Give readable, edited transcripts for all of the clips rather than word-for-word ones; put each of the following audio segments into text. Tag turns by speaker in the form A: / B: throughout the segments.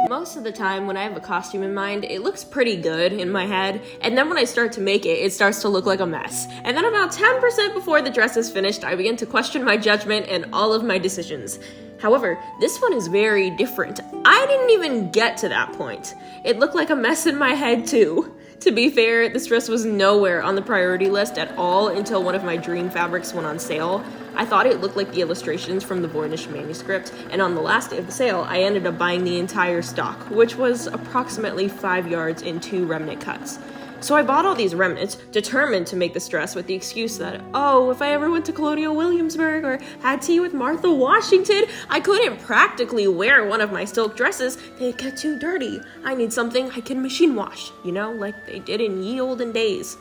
A: Most of the time when I have a costume in mind, it looks pretty good in my head, and then when I start to make it, it starts to look like a mess. And then about 10% before the dress is finished, I begin to question my judgment and all of my decisions. However, this one is very different. I didn't even get to that point. It looked like a mess in my head too. To be fair, this dress was nowhere on the priority list at all until one of my dream fabrics went on sale. I thought it looked like the illustrations from the Voynich manuscript, and on the last day of the sale, I ended up buying the entire stock, which was approximately 5 yards in 2 remnant cuts. So I bought all these remnants, determined to make this dress with the excuse that, oh, if I ever went to Colonial Williamsburg or had tea with Martha Washington, I couldn't practically wear one of my silk dresses. They'd get too dirty. I need something I can machine wash, you know, like they did in ye olden days.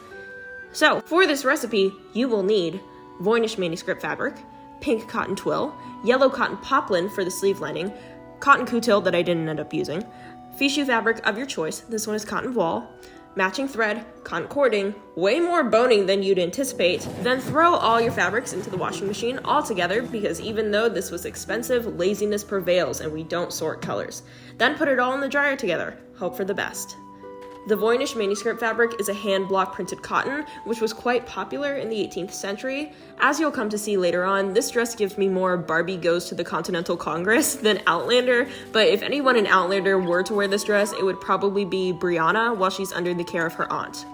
A: So, for this recipe, you will need Voynich manuscript fabric, pink cotton twill, yellow cotton poplin for the sleeve lining, cotton coutil that I didn't end up using, fichu fabric of your choice, this one is cotton voile, matching thread, cotton cording, way more boning than you'd anticipate. Then throw all your fabrics into the washing machine all together because even though this was expensive, laziness prevails and we don't sort colors. Then put it all in the dryer together. Hope for the best. The Voynich manuscript fabric is a hand block printed cotton, which was quite popular in the 18th century. As you'll come to see later on, this dress gives me more Barbie Goes to the Continental Congress than Outlander, but if anyone in Outlander were to wear this dress, it would probably be Brianna while she's under the care of her aunt.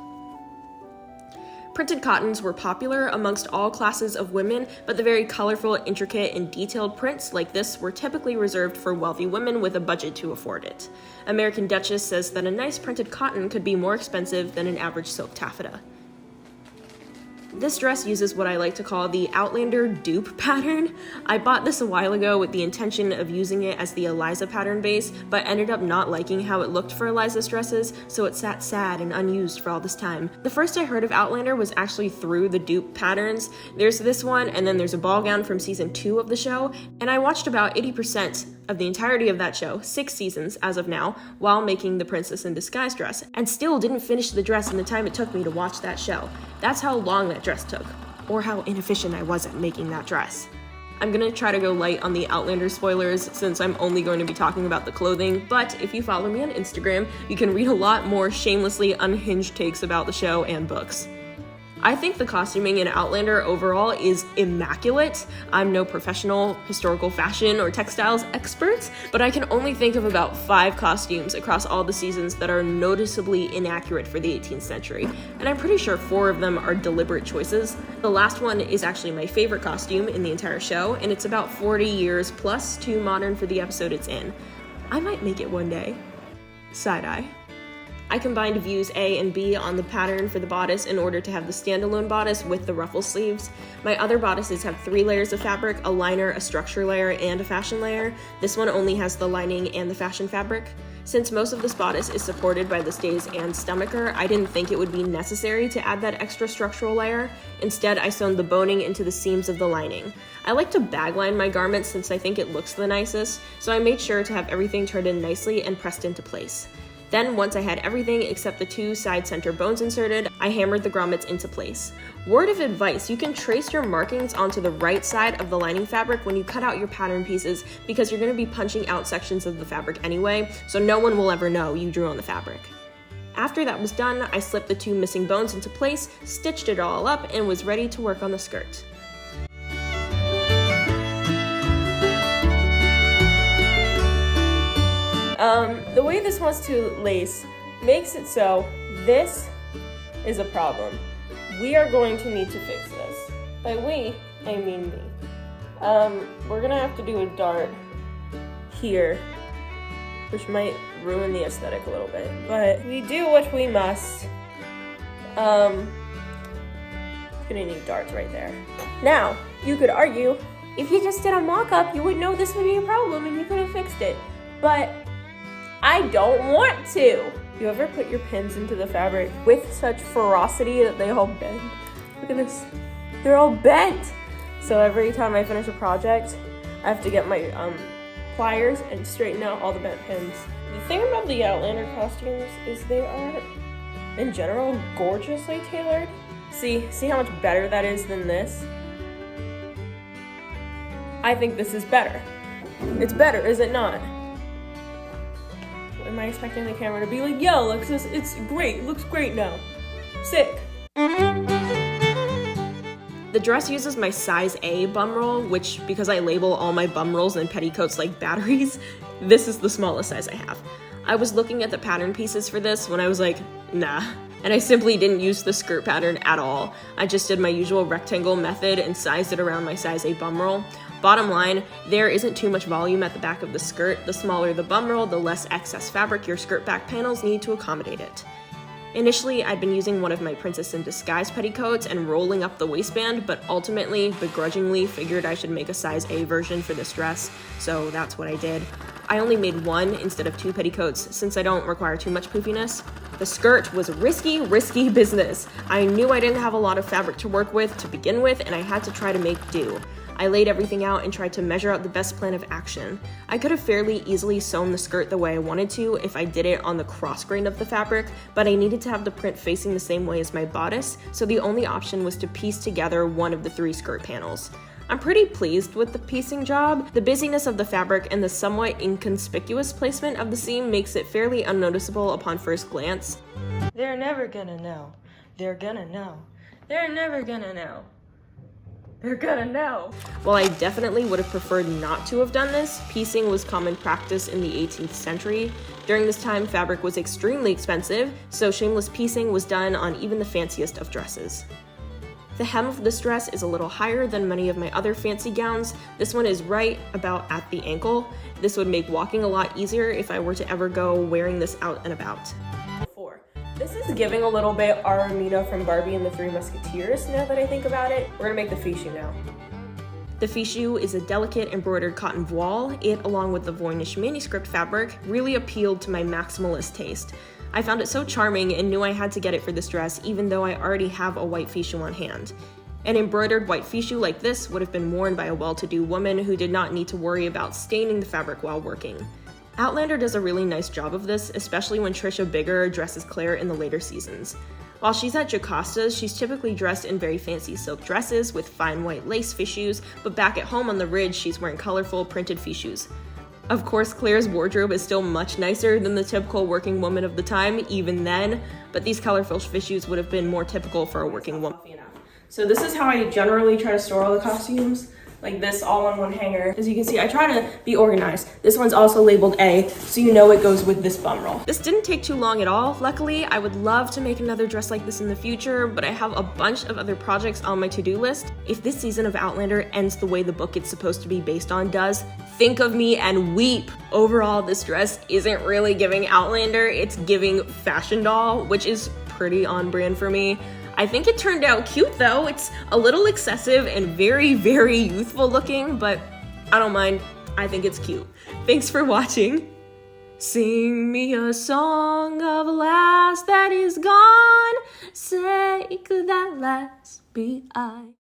A: Printed cottons were popular amongst all classes of women, but the very colorful, intricate, and detailed prints like this were typically reserved for wealthy women with a budget to afford it. American Duchess says that a nice printed cotton could be more expensive than an average silk taffeta. This dress uses what I like to call the Outlander dupe pattern. I bought this a while ago with the intention of using it as the Eliza pattern base, but ended up not liking how it looked for Eliza's dresses, so it sat sad and unused for all this time. The first I heard of Outlander was actually through the dupe patterns. There's this one, and then there's a ball gown from season 2 of the show, and I watched about 80% of the entirety of that show, 6 seasons as of now, while making the Princess in Disguise dress, and still didn't finish the dress in the time it took me to watch that show. That's how long that dress took, or how inefficient I was at making that dress. I'm gonna try to go light on the Outlander spoilers since I'm only going to be talking about the clothing, but if you follow me on Instagram, you can read a lot more shamelessly unhinged takes about the show and books. I think the costuming in Outlander overall is immaculate. I'm no professional historical fashion or textiles expert, but I can only think of about 5 costumes across all the seasons that are noticeably inaccurate for the 18th century, and I'm pretty sure 4 of them are deliberate choices. The last one is actually my favorite costume in the entire show, and it's about 40 years plus too modern for the episode it's in. I might make it one day. Side-eye. I combined views A and B on the pattern for the bodice in order to have the standalone bodice with the ruffle sleeves. My other bodices have 3 layers of fabric, a liner, a structure layer, and a fashion layer. This one only has the lining and the fashion fabric. Since most of this bodice is supported by the stays and stomacher, I didn't think it would be necessary to add that extra structural layer. Instead, I sewn the boning into the seams of the lining. I like to bagline my garments since I think it looks the nicest, so I made sure to have everything turned in nicely and pressed into place. Then, once I had everything except the 2 side center bones inserted, I hammered the grommets into place. Word of advice, you can trace your markings onto the right side of the lining fabric when you cut out your pattern pieces because you're going to be punching out sections of the fabric anyway, so no one will ever know you drew on the fabric. After that was done, I slipped the 2 missing bones into place, stitched it all up, and was ready to work on the skirt. The way this wants to lace makes it so this is a problem. We are going to need to fix this. By we, I mean me. We're gonna have to do a dart here, which might ruin the aesthetic a little bit, but we do what we must. Gonna need darts right there. Now, you could argue, if you just did a mock-up, you would know this would be a problem and you could have fixed it, but I don't want to. You ever put your pins into the fabric with such ferocity that they all bend? Look at this. They're all bent. So every time I finish a project, I have to get my pliers and straighten out all the bent pins. The thing about the Outlander costumes is they are, in general, gorgeously tailored. See how much better that is than this? I think this is better. It's better, is it not? Am I expecting the camera to be like, yo, Alexis, it's great, it looks great now. Sick. The dress uses my size A bum roll, which, because I label all my bum rolls and petticoats like batteries, this is the smallest size I have. I was looking at the pattern pieces for this when I was like, nah. And I simply didn't use the skirt pattern at all. I just did my usual rectangle method and sized it around my size A bum roll. Bottom line, there isn't too much volume at the back of the skirt. The smaller the bum roll, the less excess fabric your skirt back panels need to accommodate it. Initially, I'd been using one of my Princess in Disguise petticoats and rolling up the waistband, but ultimately, begrudgingly, figured I should make a size A version for this dress, so that's what I did. I only made one instead of 2 petticoats since I don't require too much poofiness. The skirt was risky business. I knew I didn't have a lot of fabric to work with to begin with, and I had to try to make do. I laid everything out and tried to measure out the best plan of action. I could have fairly easily sewn the skirt the way I wanted to if I did it on the cross grain of the fabric, but I needed to have the print facing the same way as my bodice, so the only option was to piece together one of the 3 skirt panels. I'm pretty pleased with the piecing job. The busyness of the fabric and the somewhat inconspicuous placement of the seam makes it fairly unnoticeable upon first glance. They're never gonna know. They're gonna know. They're never gonna know. They're gonna know. While I definitely would have preferred not to have done this, piecing was common practice in the 18th century. During this time, fabric was extremely expensive, so shameless piecing was done on even the fanciest of dresses. The hem of this dress is a little higher than many of my other fancy gowns. This one is right about at the ankle. This would make walking a lot easier if I were to ever go wearing this out and about. This is giving a little bit Araminta from Barbie and the Three Musketeers, now that I think about it. We're gonna make the fichu now. The fichu is a delicate embroidered cotton voile. It, along with the Voynich manuscript fabric, really appealed to my maximalist taste. I found it so charming and knew I had to get it for this dress, even though I already have a white fichu on hand. An embroidered white fichu like this would have been worn by a well-to-do woman who did not need to worry about staining the fabric while working. Outlander does a really nice job of this, especially when Trisha Bigger dresses Claire in the later seasons. While she's at Jocasta's, she's typically dressed in very fancy silk dresses with fine white lace fichus, but back at home on the ridge, she's wearing colorful printed fichus. Of course, Claire's wardrobe is still much nicer than the typical working woman of the time, even then, but these colorful fichus would have been more typical for a working woman. So this is how I generally try to store all the costumes. Like this, all on one hanger. As you can see, I try to be organized. This one's also labeled A, so you know it goes with this bum roll. This didn't take too long at all. Luckily, I would love to make another dress like this in the future, but I have a bunch of other projects on my to-do list. If this season of Outlander ends the way the book it's supposed to be based on does, think of me and weep. Overall, this dress isn't really giving Outlander, it's giving fashion doll, which is pretty on brand for me. I think it turned out cute though. It's a little excessive and very, very youthful looking, but I don't mind. I think it's cute. Thanks for watching. Sing me a song of a lass that is gone. Say could that lass be I?